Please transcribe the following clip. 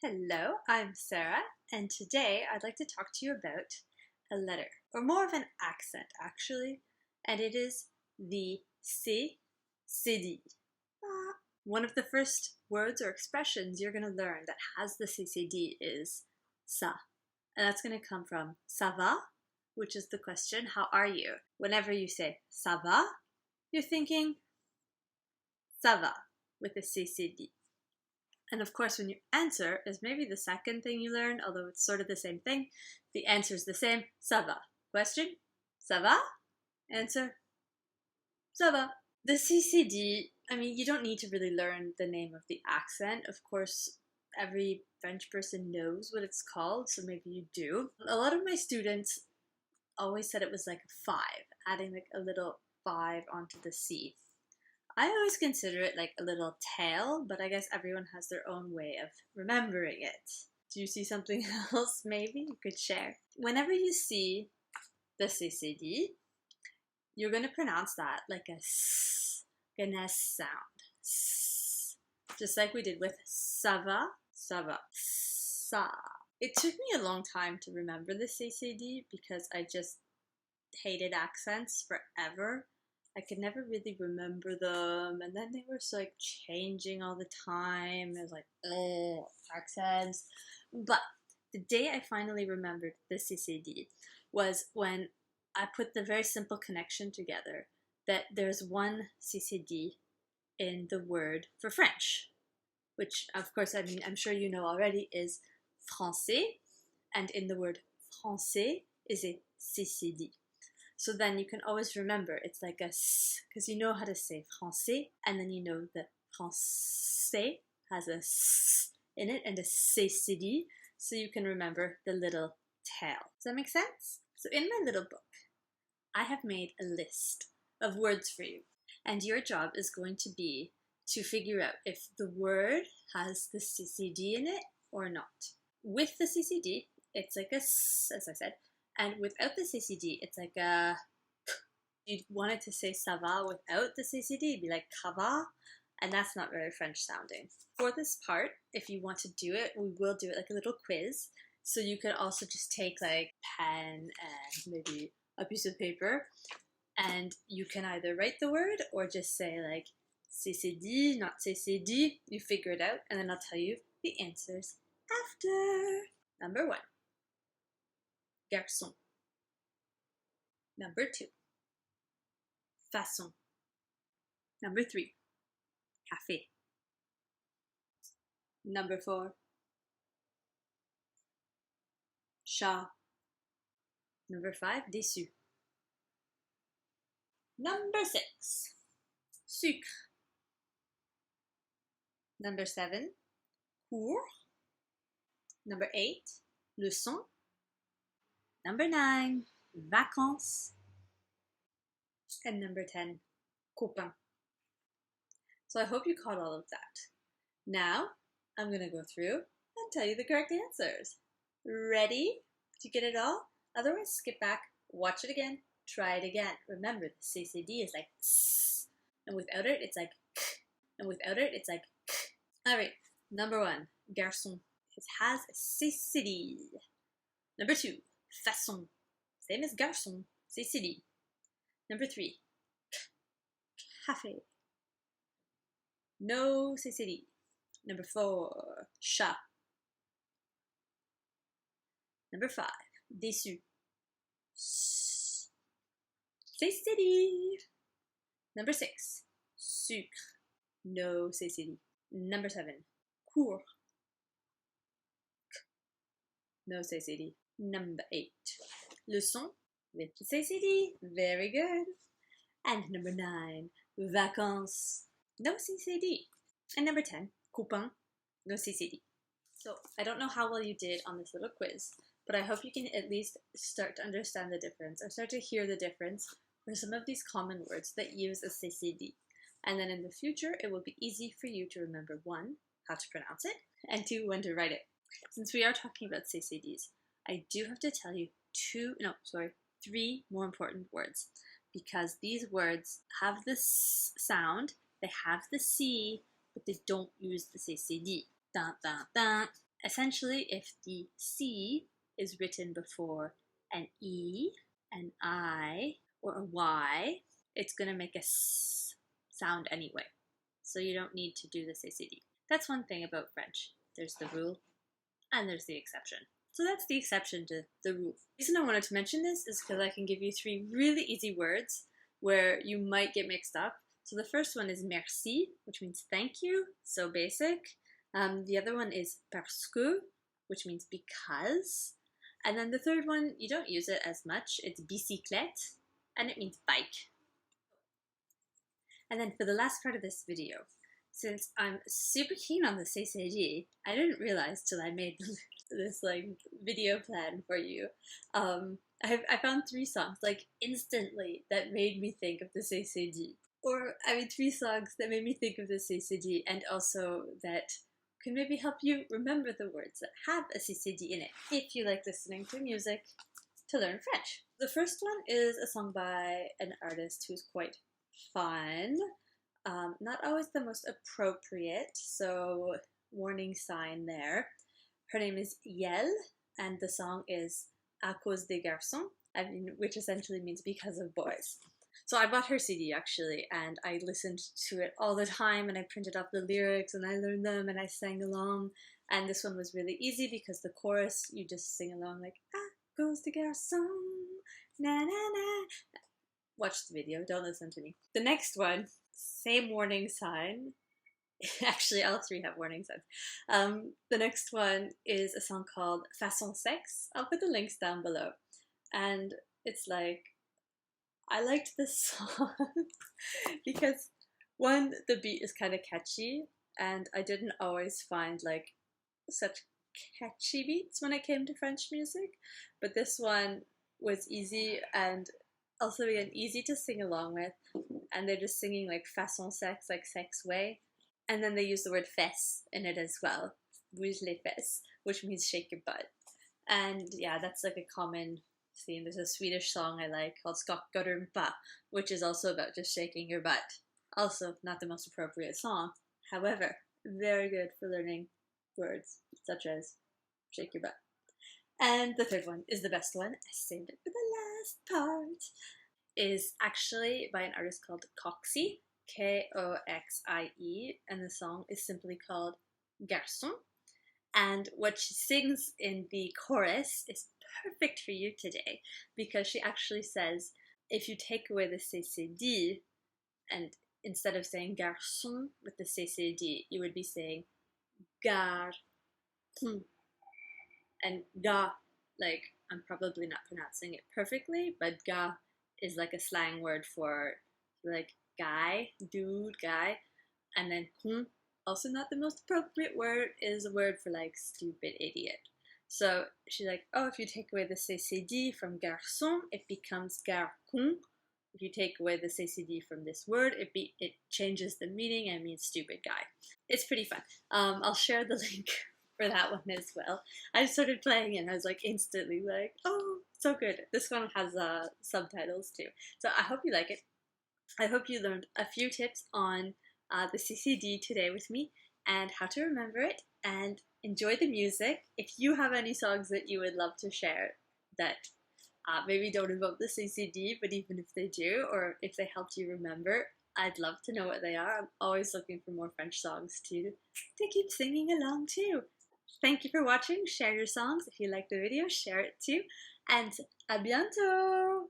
Hello, I'm Sarah, and today I'd like to talk to you about a letter, or more of an accent actually, and it is the C Cédille. One of the first words or expressions you're going to learn that has the C Cédille is ça, and that's going to come from ça va, which is the question, how are you? Whenever you say ça va, you're thinking ça va with the C Cédille. And of course, when your answer is maybe the second thing you learn, although it's sort of the same thing, the answer is the same, ça va. Question, ça va? Answer, ça va. The C Cédille, you don't need to really learn the name of the accent. Of course, every French person knows what it's called, so maybe you do. A lot of my students always said it was like a 5, adding like a little 5 onto the C. I always consider it like a little tail, but I guess everyone has their own way of remembering it. Do you see something else maybe you could share? Whenever you see the C Cédille, you're going to pronounce that like a S, an S sound. S. Just like we did with ça va, ça. It took me a long time to remember the C Cédille because I just hated accents forever. I could never really remember them, and then they were so like changing all the time. It was like, oh, accents. But the day I finally remembered the C Cédille was when I put the very simple connection together that there's one C Cédille in the word for French, which of course, I'm sure you know already is français, and in the word français is a C Cédille. So then you can always remember it's like a S, because you know how to say français, and then you know that français has a S in it and a C Cédille, so you can remember the little tail. Does that make sense? So in my little book, I have made a list of words for you, and your job is going to be to figure out if the word has the C Cédille in it or not. With the C Cédille, it's like a S, as I said, and without the C Cédille, it's like a, you'd want it to say ça va without the C Cédille, it'd be like ça va, and that's not very French sounding. For this part, if you want to do it, we will do it like a little quiz. So you could also just take like pen and maybe a piece of paper, and you can either write the word or just say like C Cédille, not C Cédille. You figure it out, and then I'll tell you the answers after. Number 1. Garçon. Number 2. Façon. Number 3. Café. Number 4. Chat. Number 5. Déçu. Number 6. Sucre. Number 7. Cours. Number 8. Leçon. Number 9, vacances. And number 10, copain. So I hope you caught all of that. Now, I'm going to go through and tell you the correct answers. Ready to get it all? Otherwise, skip back, watch it again, try it again. Remember, the C Cédille is like S, and without it, it's like K, and without it, it's like K. All right, number 1, garçon. It has a C Cédille. Number 2, façon. Same as garçon, C Cédille. Number 3, café. No C Cédille. Number 4, chat. Number 5, déçu. C Cédille. Number 6, sucre. No C Cédille. Number 7, cours. No C Cédille. Number 8, leçon with the C Cédille. Very good. And number 9, vacances. No C Cédille. And number 10, copain. No C Cédille. So I don't know how well you did on this little quiz, but I hope you can at least start to understand the difference or start to hear the difference for some of these common words that use a C Cédille. And then in the future, it will be easy for you to remember 1, how to pronounce it, and 2, when to write it. Since we are talking about C Cédilles, I do have to tell you 3 more important words, because these words have this sound, they have the C, but they don't use the C Cédille. Dun, dun, dun. Essentially, if the C is written before an E, an I, or a Y, it's going to make a S sound anyway. So you don't need to do the C Cédille. That's one thing about French. There's the rule and there's the exception. So that's the exception to the rule. The reason I wanted to mention this is because I can give you 3 really easy words where you might get mixed up. So the first one is merci, which means thank you, so basic. The other one is parce que, which means because. And then the third one, you don't use it as much, it's bicyclette, and it means bike. And then for the last part of this video, since I'm super keen on the C Cédille, I didn't realize till I made this like video plan for you. I found 3 songs like instantly that made me think of the C Cédille. Or I mean 3 songs that made me think of the C Cédille and also that can maybe help you remember the words that have a C Cédille in it if you like listening to music to learn French. The first one is a song by an artist who's quite fun. Not always the most appropriate, so warning sign there. Her name is Yel, and the song is À cause des garçons, which essentially means because of boys. So I bought her CD actually, and I listened to it all the time, and I printed off the lyrics, and I learned them, and I sang along. And this one was really easy because the chorus, you just sing along like À cause des garçons, na na na. Watch the video, don't listen to me. The next one, same warning sign. Actually, all 3 have warning signs. The next one is a song called Façon Sexe. I'll put the links down below. And it's like, I liked this song because one, the beat is kind of catchy, and I didn't always find like such catchy beats when it came to French music, but this one was easy and also again easy to sing along with, and they're just singing like façon sexe, like sex way, and then they use the word fesse in it as well, bouge les fesses, which means shake your butt. And yeah, that's like a common theme. There's a Swedish song I like called Skaka rumpa, which is also about just shaking your butt. Also not the most appropriate song, however very good for learning words such as shake your butt. And the third one is the best one, I saved it for the last part, is actually by an artist called Coxie, Koxie, and the song is simply called Garçon. And what she sings in the chorus is perfect for you today because she actually says, if you take away the C Cédille, and instead of saying garçon with the C Cédille, you would be saying gar. And ga, like, I'm probably not pronouncing it perfectly, but ga is like a slang word for like guy, dude, guy. And then also not the most appropriate word, is a word for like stupid idiot. So she's like, oh, if you take away the C Cédille from garçon, it becomes garçon. If you take away the C Cédille from this word, it changes the meaning and means stupid guy. It's pretty fun. I'll share the link for that one as well. I started playing it and I was like instantly like, oh, so good. This one has subtitles too. So I hope you like it. I hope you learned a few tips on the C Cédille today with me and how to remember it, and enjoy the music. If you have any songs that you would love to share that maybe don't involve the C Cédille, but even if they do, or if they helped you remember, I'd love to know what they are. I'm always looking for more French songs to keep singing along too. Thank you for watching. Share your songs. If you like the video, share it too. And à bientôt!